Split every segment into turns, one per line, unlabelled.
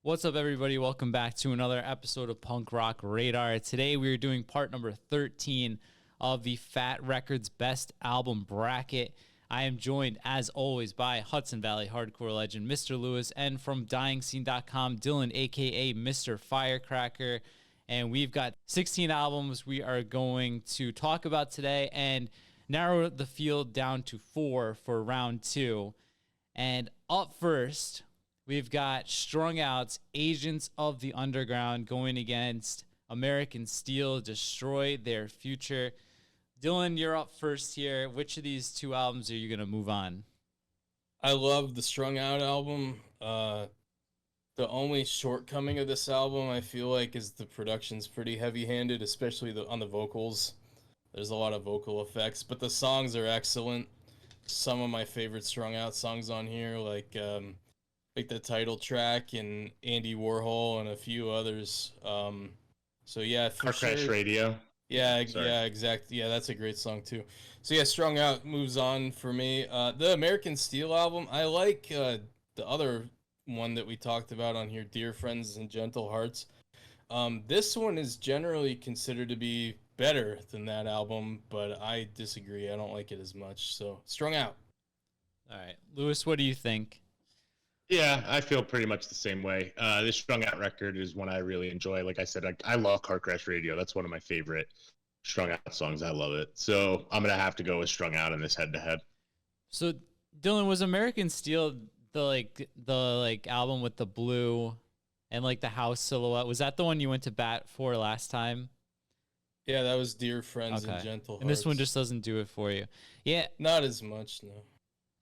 What's up, everybody? Welcome back to another episode of Punk Rock Radar. Today, we are doing part number 13 of the Fat Records Best Album Bracket. I am joined, as always, by Hudson Valley hardcore legend Mr. Lewis, and from DyingScene.com, Dylan, a.k.a. Mr. Firecracker. And we've got 16 albums we are going to talk about today and narrow the field down to 4 for round 2. And up first, we've got Strung Out's Agents of the Underground going against American Steel, Destroy Their Future. Dylan, you're up first here. Which of these two albums are you going to move on?
I love the Strung Out album. The only shortcoming of this album, I feel like, is the production's pretty heavy-handed, especially on the vocals. There's a lot of vocal effects, but the songs are excellent. Some of my favorite Strung Out songs on here, like the title track and Andy Warhol and a few others. So yeah, for
Car Crash Radio.
Yeah, exactly. Yeah, that's a great song too. So yeah, Strung Out moves on for me. The American Steel album, I like the other one that we talked about on here, Dear Friends and Gentle Hearts. This one is generally considered to be better than that album, but I disagree. I don't like it as much. So Strung Out.
All right, Lewis, what do you think?
Yeah, I feel pretty much the same way. This Strung Out record is one I really enjoy. Like I said, I love Car Crash Radio. That's one of my favorite Strung Out songs. I love it. So I'm gonna have to go with Strung Out in this head-to-head.
So Dylan, was American Steel the album with the blue and like the house silhouette? Was that the one you went to bat for last time?
Yeah, that was Dear Friends and Gentle Hearts.
And this one just doesn't do it for you. Yeah,
not as much, no.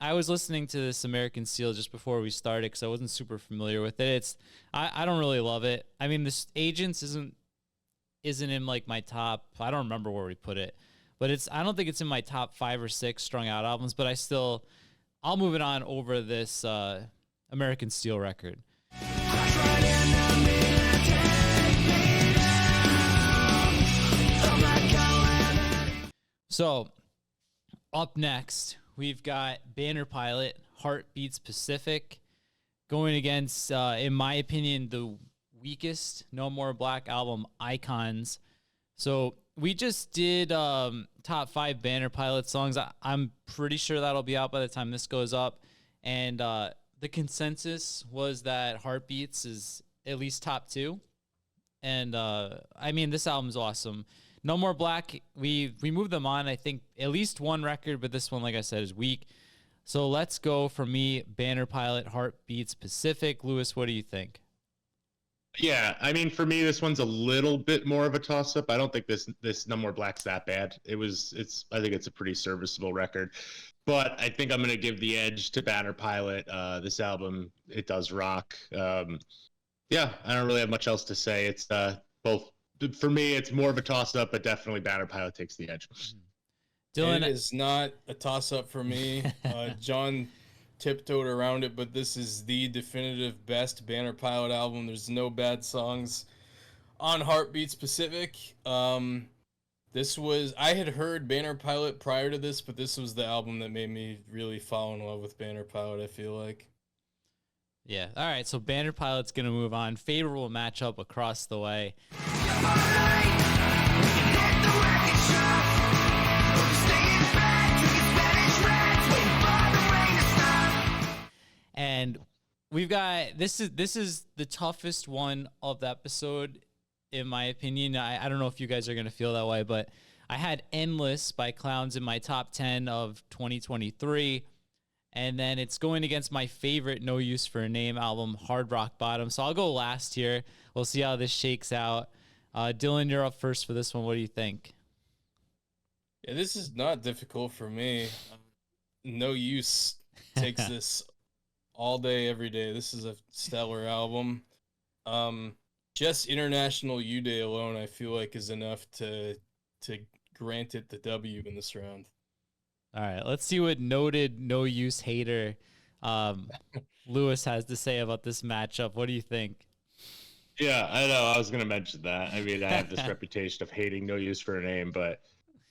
I was listening to this American Steel just before we started because I wasn't super familiar with it. I don't really love it. I mean, this Agents isn't in like my top. I don't remember where we put it, but I don't think it's in my top 5 or 6 Strung Out albums. But I'll move it on over this American Steel record. So up next, we've got Banner Pilot, Heartbeats Pacific, going against, in my opinion, the weakest No More Black album, Icons. So we just did top 5 Banner Pilot songs. I'm pretty sure that'll be out by the time this goes up. And the consensus was that Heartbeats is at least top 2. And I mean, this album's awesome. No More Black, we moved them on, I think, at least one record, but this one, like I said, is weak. So let's go for me, Banner Pilot, Heartbeats Pacific. Lewis, what do you think?
Yeah, I mean, for me, this one's a little bit more of a toss-up. I don't think this No More Black's that bad. I think it's a pretty serviceable record. But I think I'm going to give the edge to Banner Pilot. This album, it does rock. Yeah, I don't really have much else to say. It's both. For me, it's more of a toss-up, but definitely Banner Pilot takes the edge.
Dylan, it is not a toss-up for me. John tiptoed around it, but this is the definitive best Banner Pilot album. There's no bad songs on Heartbeats Pacific. I had heard Banner Pilot prior to this, but this was the album that made me really fall in love with Banner Pilot, I feel like.
Yeah. All right. So Banner Pilot's going to move on. Favorable matchup across the way. And we've got this is the toughest one of the episode, in my opinion. I don't know if you guys are going to feel that way, but I had Endless by Clowns in my top 10 of 2023. And then it's going against my favorite No Use for a Name album, Hard Rock Bottom. So I'll go last here. We'll see how this shakes out. Dylan, you're up first for this one. What do you think?
Yeah, this is not difficult for me. No Use takes this all day, every day. This is a stellar album. Just International U Day alone, I feel like, is enough to grant it the W in this round.
All right, let's see what noted No Use hater Lewis has to say about this matchup. What do you think?
Yeah, I know. I was going to mention that. I mean, I have this reputation of hating No Use for a Name, but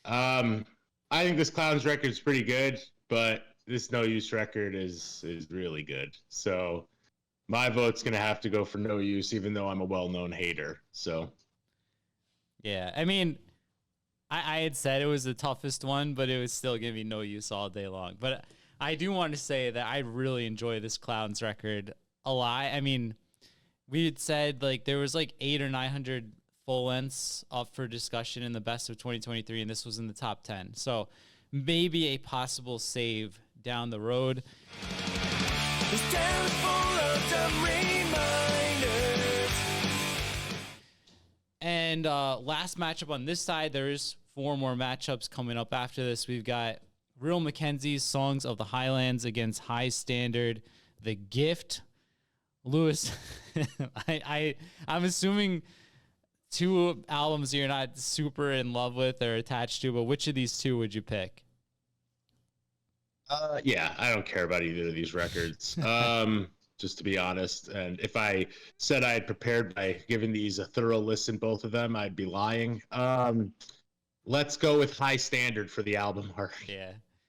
I think this Clowns record is pretty good, but this No Use record is really good. So My vote's gonna have to go for No Use, even though I'm a well-known hater. So,
Yeah, I mean, I had said it was the toughest one, but it was still gonna be No Use all day long. But I do want to say that I really enjoy this Clowns record a lot. I mean, we had said like there was like 800 or 900 full lengths up for discussion in the best of 2023, and this was in the top 10. So maybe a possible save down the road. And last matchup on this side, there's 4 more matchups coming up after this. We've got Real Mackenzie's Songs of the Highlands against High Standard, The Gift. Lewis, I'm assuming 2 albums you're not super in love with or attached to, but which of these 2 would you pick?
Yeah, I don't care about either of these records. Just to be honest, and if I said I had prepared by giving these a thorough listen, both of them, I'd be lying. Let's go with High Standard for the album art.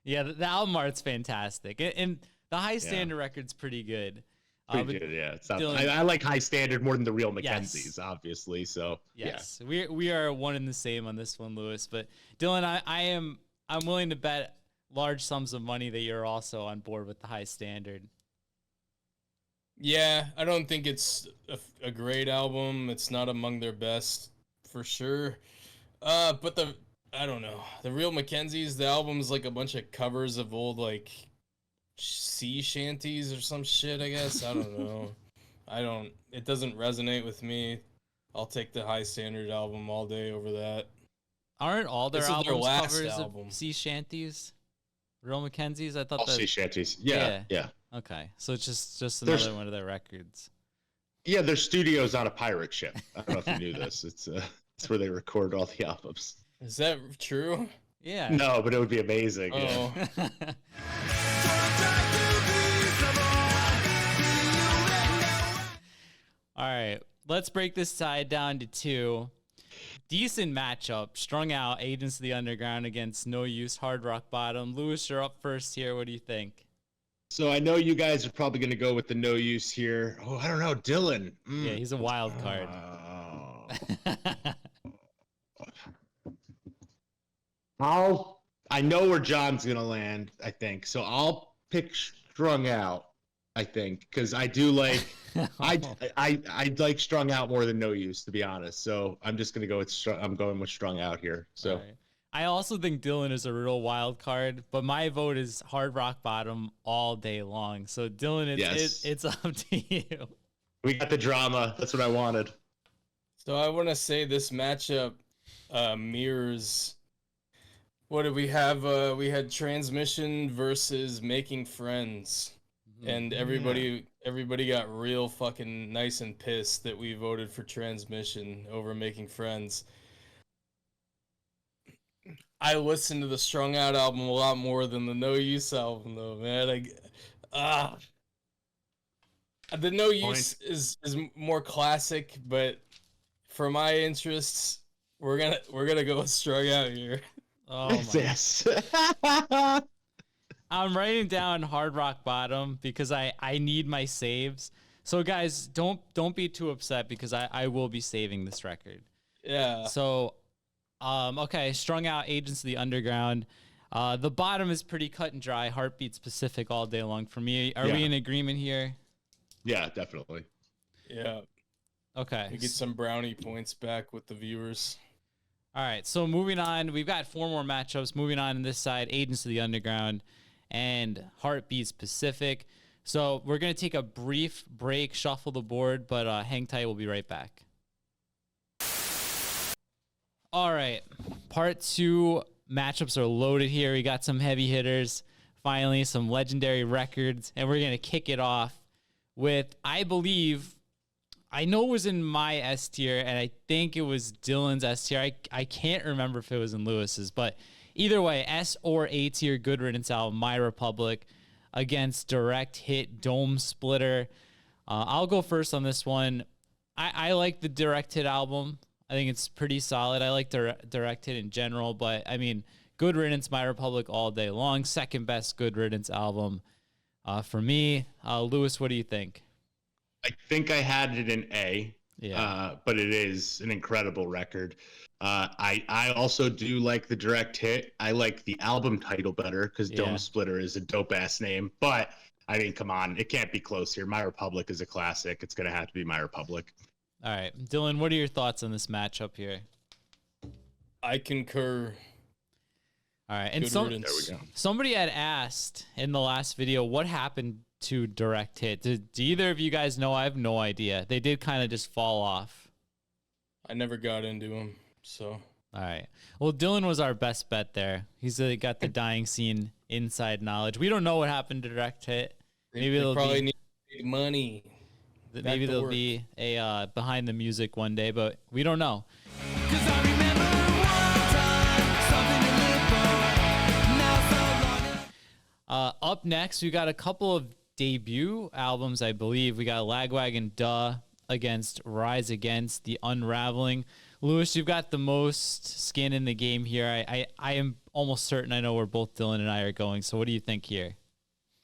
Yeah, the album art's fantastic, and the High Standard record's pretty good.
Pretty good, yeah. It's not, I like High Standard more than the Real Mackenzies,
yes.
obviously. So
yes, yeah. we are one and the same on this one, Lewis. But Dylan, I'm willing to bet large sums of money that you're also on board with the High Standard.
Yeah, I don't think it's a great album. It's not among their best for sure. But I don't know. The Real Mackenzies, the album's like a bunch of covers of old like sea shanties or some shit, I guess. I don't know. It doesn't resonate with me. I'll take the High Standard album all day over that.
Aren't all their albums
their
covers of sea shanties? Real Mackenzies? I thought
all sea shanties. Yeah.
Okay, so it's just another one of their records.
Yeah, their studio's on a pirate ship. I don't know if you knew this. It's where they record all the albums.
Is that true?
Yeah.
No, but it would be amazing.
Oh.
Yeah.
All right, let's break this side down to 2. Decent matchup. Strung Out, Agents of the Underground against No Use, Hard Rock Bottom. Lewis, you're up first here. What do you think?
So I know you guys are probably going to go with the No Use here. Oh, I don't know. Dylan.
Yeah, he's a wild card.
I know where John's going to land, I think. So I'll pick Strung Out, I think, because I do like I like Strung Out more than No Use, to be honest. So I'm just going to go with I'm going with Strung Out here. So
I also think Dylan is a real wild card, but my vote is Hard Rock Bottom all day long. So Dylan, it's up to you.
We got the drama. That's what I wanted.
So I want to say this matchup mirrors. What did we have? We had Transmission versus Making Friends, and everybody got real fucking nice and pissed that we voted for Transmission over Making Friends. I listened to the Strung Out album a lot more than the No Use album, though, man. The No Use is more classic, but for my interests, we're gonna go with Strung Out here.
Oh my.
Yes.
I'm writing down Hard Rock Bottom because I need my saves. So guys, don't be too upset because I will be saving this record.
Yeah.
So okay, Strung Out, Agents of the Underground. The bottom is pretty cut and dry. Heartbeat specific all day long for me. Are we in agreement here?
Yeah, definitely.
Yeah.
Okay.
We get some brownie points back with the viewers.
All right. So moving on, we've got 4 more matchups. Moving on this side, Agents of the Underground and Heartbeat specific. So we're going to take a brief break, shuffle the board, but hang tight. We'll be right back. All right, part 2 matchups are loaded here. We got some heavy hitters, finally some legendary records, and we're going to kick it off with, I know it was in my S tier, and I think it was Dylan's S tier. I can't remember if it was in Lewis's, but either way, S or A tier Good Riddance album, My Republic, against Direct Hit Dome Splitter. I'll go first on this one. I like the Direct Hit album. I think it's pretty solid. I like Direct Hit in general, but I mean, Good Riddance, My Republic all day long. Second best Good Riddance album for me. Lewis, what do you think?
I think I had it in A,
Yeah.
but it is an incredible record. I also do like the direct hit. I like the album title better because Dome
Yeah.
Splitter is a dope ass name. But I mean, come on, it can't be close here. My Republic is a classic. It's gonna have to be My Republic.
All right, Dylan, what are your thoughts on this matchup here?
I concur.
All right, and
Good riddance.
There we go.
somebody had asked in the last video what happened to direct hit. Do either of you guys know? I have no idea. They did kind of just fall off.
I never got into him, so.
All right. Well, Dylan was our best bet there. He's got the dying scene inside knowledge. We don't know what happened to direct hit. Maybe
they probably
be
need big money.
maybe there'll be a behind the music one day, but we don't know. Up next, we got a couple of debut albums, I believe. We got Lagwagon Duh against Rise Against, The Unraveling. Lewis, you've got the most skin in the game here. I am almost certain I know where both Dylan and I are going. So what do you think here?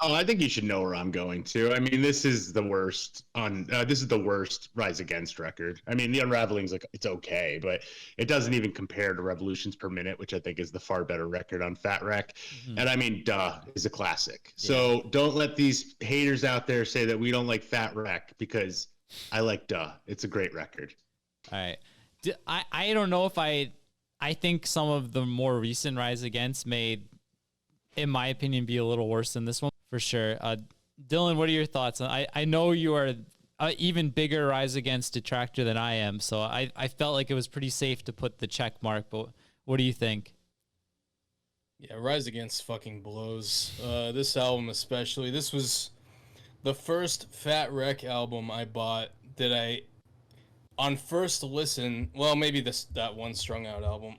Oh, I think you should know where I'm going to. I mean, this is the worst this is the worst Rise Against record. I mean, The Unraveling's like it's okay, but it doesn't even compare to Revolutions Per Minute, which I think is the far better record on Fat Wreck. Mm-hmm. And I mean, Duh is a classic. Yeah. So don't let these haters out there say that we don't like Fat Wreck because I like Duh. It's a great record.
All right. I don't know if I think some of the more recent Rise Against may, in my opinion, be a little worse than this one. For sure. Dylan, what are your thoughts? I know you are an even bigger Rise Against detractor than I am, so I felt like it was pretty safe to put the check mark, but what do you think?
Yeah, Rise Against fucking blows. This album especially. This was the first Fat Wreck album I bought that I, on first listen, well, maybe that one Strung Out album.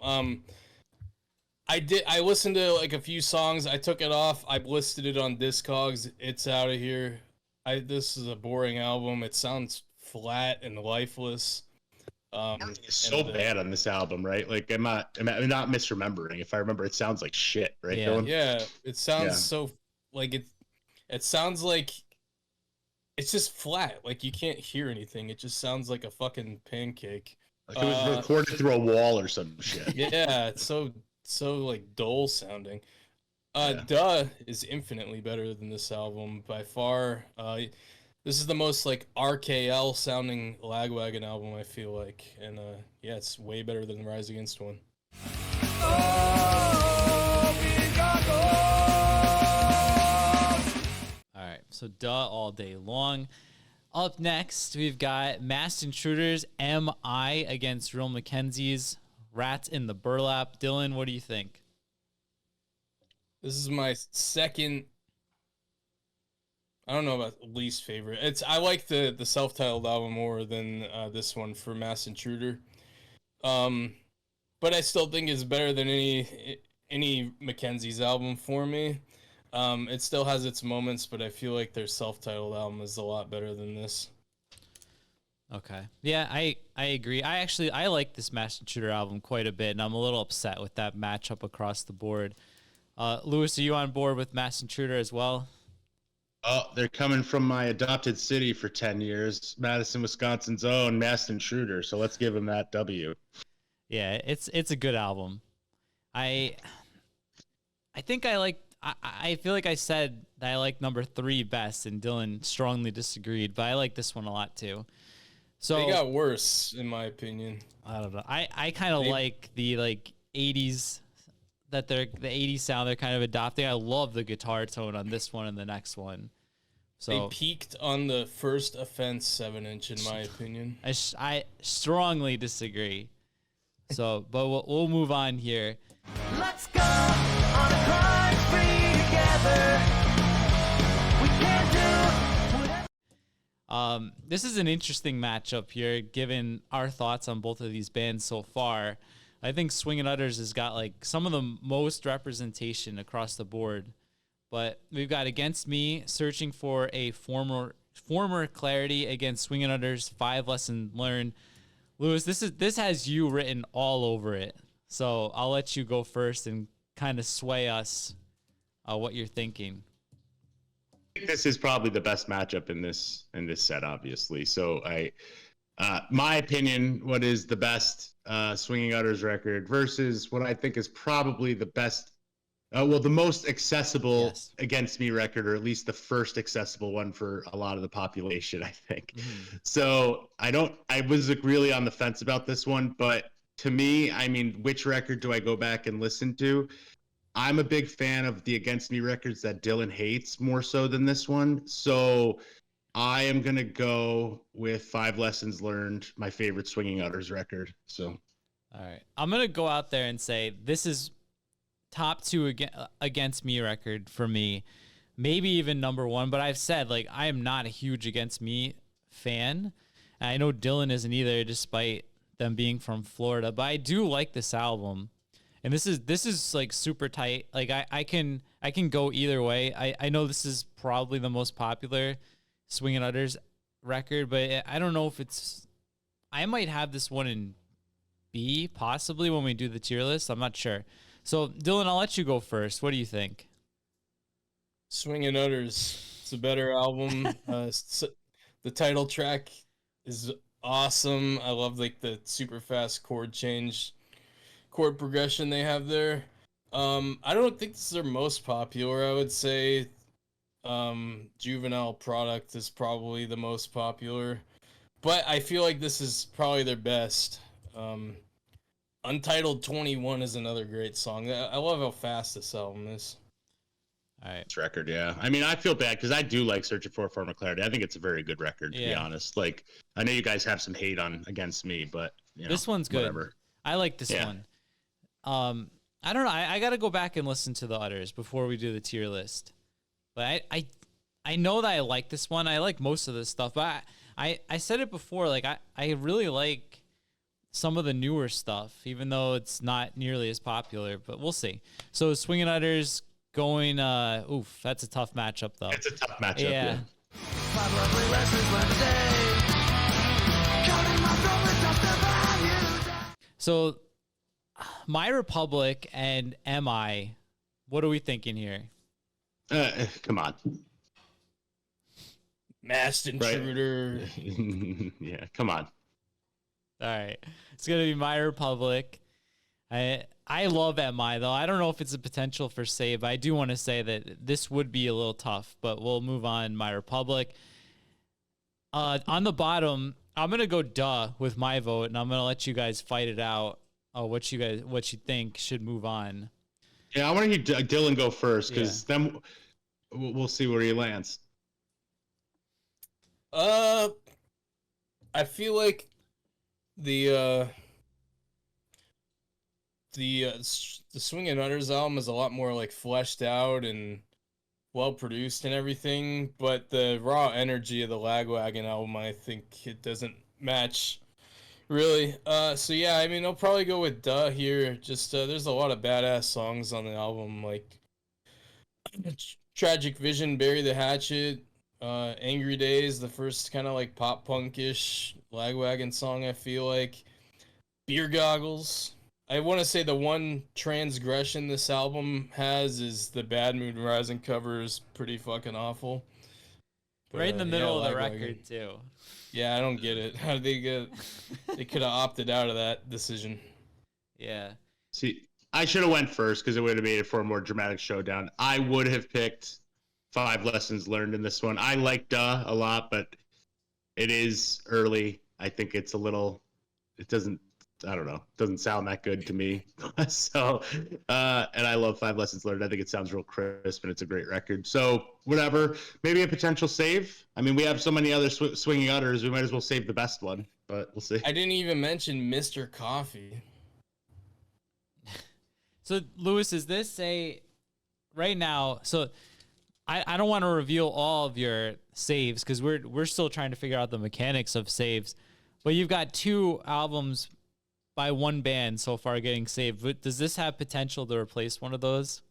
I listened to like a few songs. I took it off. I listed it on Discogs. It's out of here. This is a boring album. It sounds flat and lifeless.
It's so bad on this album, right? Like I'm not misremembering. If I remember, it sounds like shit, right?
Yeah,
Dylan?
Yeah. It sounds so like it. It sounds like it's just flat. Like you can't hear anything. It just sounds like a fucking pancake.
Like it was recorded through a wall or some shit.
Yeah, it's so like dull sounding. Duh is infinitely better than this album by far. This is the most like RKL sounding Lagwagon album, I feel like, and yeah, it's way better than the Rise Against one.
All right, so Duh all day long. Up next, we've got Masked Intruders, M.I. against Real Mackenzie's Rats in the Burlap. Dylan, what do you think?
This is my second. I don't know about least favorite. I like the self-titled album more than this one for Masked Intruder. But I still think it's better than any Mackenzie's album for me. It still has its moments, but I feel like their self-titled album is a lot better than this.
Okay. Yeah, I agree. I like this Masked Intruder album quite a bit, and I'm a little upset with that matchup across the board. Lewis, are you on board with Masked Intruder as well?
Oh, they're coming from my adopted city for 10 years, Madison, Wisconsin's own Masked Intruder. So let's give them that W.
Yeah, it's a good album. I think I feel like I said that I like number 3 best, and Dylan strongly disagreed, but I like this one a lot too. So
they got worse, in my opinion.
I don't know. I kind of like the 80s that the 80s sound they're kind of adopting. I love the guitar tone on this one and the next one. So
they peaked on the First Offense 7-inch, in my opinion.
I strongly disagree. So, but we'll move on here. Let's go on a crime spree together. We can do whatever. This is an interesting matchup here, given our thoughts on both of these bands so far. I think Swingin' Utters has got like some of the most representation across the board, but we've got Against Me searching for a former clarity against Swingin' Utters 5 Lesson Learned. Lewis, this has you written all over it, so I'll let you go first and kind of sway us what you're thinking.
think this is probably the best matchup in this set, obviously. So my opinion, what is the best Swinging Utters record versus what I think is probably the best, the most accessible Against Me record, or at least the first accessible one for a lot of the population, I think. Mm-hmm. So I was really on the fence about this one, but to me, I mean, which record do I go back and listen to? I'm a big fan of the Against Me records that Dylan hates more so than this one. So I am going to go with 5 Lessons Learned, my favorite Swinging Utters record. So,
all right. I'm going to go out there and say this is top 2 Against Me record for me. Maybe even number 1, but I've said, like, I am not a huge Against Me fan. I know Dylan isn't either, despite them being from Florida, but I do like this album. And this is like super tight. Like I can go either way. I know this is probably the most popular Swingin' Utters record, but I don't know if it's. I might have this one in B possibly when we do the tier list. I'm not sure. So Dylan, I'll let you go first. What do you think?
Swingin' Utters. It's a better album. The title track is awesome. I love like the super fast chord progression they have there. I don't think this is their most popular. I would say Juvenile Product is probably the most popular, but I feel like this is probably their best. Untitled 21 is another great song. I love how fast this album is.
All right.
This record, yeah. I mean, I feel bad because I do like Searching for a Form of Clarity. I think it's a very good record, to be honest. Like, I know you guys have some hate on Against Me, but
this one's good. Whatever. I like this one. I don't know. I got to go back and listen to the Utters before we do the tier list. But I know that I like this one. I like most of this stuff, but I said it before. Like I really like some of the newer stuff, even though it's not nearly as popular. But we'll see. So Swingin' Utters going. That's a tough matchup though.
It's a tough matchup. Yeah.
So, My Republic and MI, what are we thinking here?
Come on.
Masked Intruder.
Right? Yeah, come on.
All right. It's going to be My Republic. I love MI, though. I don't know if it's a potential for save, but I do want to say that this would be a little tough, but we'll move on. My Republic. On the bottom, I'm going to go duh with my vote, and I'm going to let you guys fight it out. What you think should move on.
Yeah, I want to hear Dylan go first, because then we'll see where he lands.
I feel like the Swingin' Utters album is a lot more like fleshed out and well produced and everything, but the raw energy of the Lagwagon album, I think it doesn't match really. So yeah, I mean, I'll probably go with duh here. Just there's a lot of badass songs on the album, like Tragic Vision, Bury the Hatchet, Angry Days, the first kind of like pop punkish Lagwagon song, I feel like. Beer Goggles. I want to say the one transgression this album has is the Bad Mood Rising cover is pretty fucking awful.
But, right in the middle of the record, too.
Yeah, I don't get it. How did they get? They could have opted out of that decision.
Yeah.
See, I should have went first because it would have made it for a more dramatic showdown. I would have picked 5 Lessons Learned in this one. I like duh a lot, but it is early. I think it's a little. It doesn't. I don't know. Doesn't sound that good to me. So, and I love 5 Lessons Learned. I think it sounds real crisp and it's a great record. So, whatever. Maybe a potential save. I mean, we have so many other swinging utters. We might as well save the best one, but we'll see.
I didn't even mention Mr. Coffee.
So, Lewis, is this right now? So, I don't want to reveal all of your saves because we're still trying to figure out the mechanics of saves. But you've got 2 albums by one band so far getting saved. But does this have potential to replace one of those?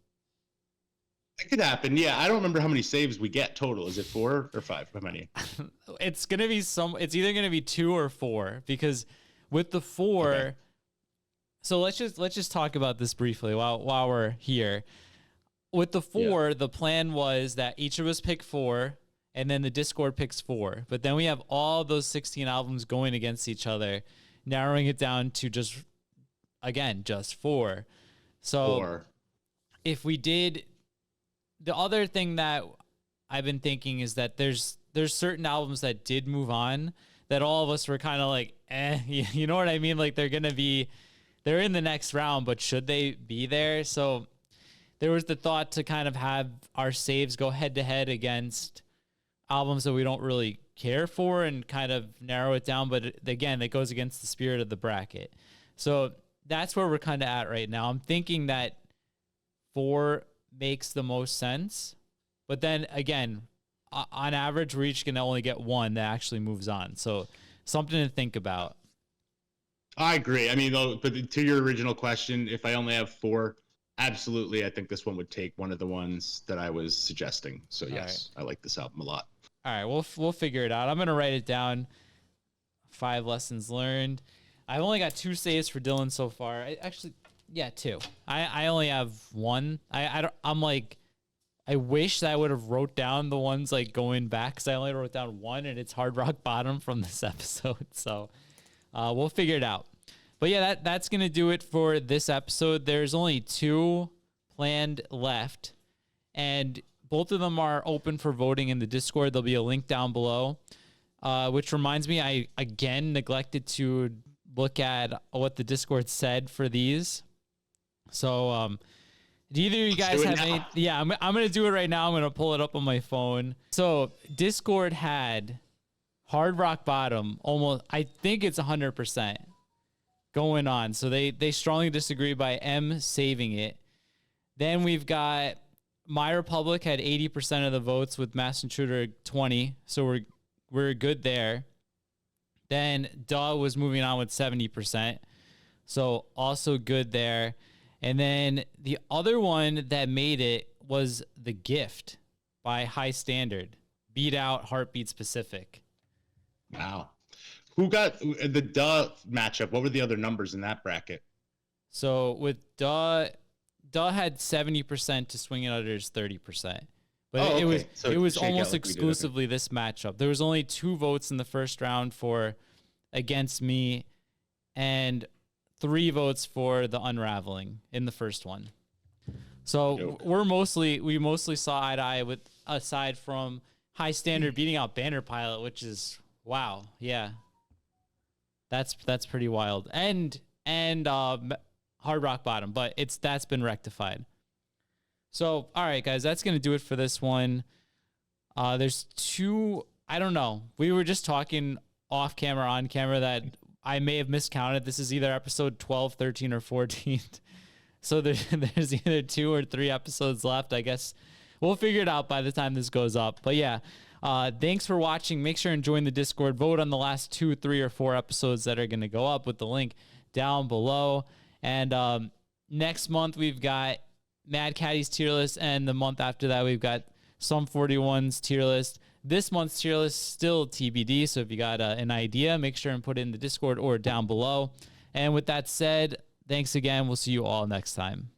It could happen. Yeah, I don't remember how many saves we get total. Is it 4 or 5? How many?
It's gonna be it's either gonna be 2 or 4 because with the 4. Okay. So let's just talk about this briefly while we're here. with the 4, the plan was that each of us pick 4, and then the Discord picks 4. But then we have all those 16 albums going against each other, narrowing it down to just 4. So
4.
If we did, the other thing that I've been thinking is that there's certain albums that did move on that all of us were kind of like, you know what I mean? Like they're in the next round, but should they be there? So there was the thought to kind of have our saves go head to head against albums that we don't really care for and kind of narrow it down. But again, that goes against the spirit of the bracket. So that's where we're kind of at right now. I'm thinking that 4 makes the most sense. But then again, on average, we're each going to only get 1 that actually moves on. So something to think about.
I agree. I mean, though, but to your original question, if I only have 4, absolutely, I think this one would take one of the ones that I was suggesting. So yes, I like this album a lot.
All right, we'll figure it out. I'm gonna write it down. 5 lessons learned. I've only got 2 saves for Dylan so far. 2. I only have 1. I'm like, I wish that I would have wrote down the ones like going back, because I only wrote down 1, and it's Hard Rock Bottom from this episode. So we'll figure it out. But yeah, that's going to do it for this episode. There's only 2 planned left, and both of them are open for voting in the Discord. There'll be a link down below, which reminds me, I again neglected to look at what the Discord said for these. So do either of you guys have any? Yeah, I'm going to do it right now. I'm going to pull it up on my phone. So Discord had Hard Rock Bottom almost, I think it's 100% going on. So they strongly disagree by M saving it. Then we've got My Republic had 80% of the votes with Mass Intruder 20. So we're good there. Then Duh was moving on with 70%. So also good there. And then the other one that made it was The Gift by High Standard. Beat out Heartbeat Specific.
Wow. Who got the Duh matchup? What were the other numbers in that bracket?
So with Duh had 70% to Swing It Utter's 30%. But it was almost exclusively this matchup. There was only 2 votes in the first round for Against Me, and 3 votes for The Unraveling in the first one. So we mostly saw eye to eye, with aside from High Standard beating out Banner Pilot, which is wow, yeah. That's pretty wild. And Hard Rock Bottom, but that's been rectified. So, all right, guys, that's going to do it for this one. There's 2, I don't know. We were just talking off camera, on camera, that I may have miscounted. This is either episode 12, 13, or 14. So there's either 2 or 3 episodes left. I guess we'll figure it out by the time this goes up. But yeah, thanks for watching. Make sure and join the Discord. Vote on the last 2, 3, or 4 episodes that are going to go up with the link down below. And next month we've got Mad Caddy's tier list, and the month after that we've got Sum 41's tier list. This month's tier list still TBD, so if you got an idea, make sure and put it in the Discord or down below. And with that said, thanks again. We'll see you all next time.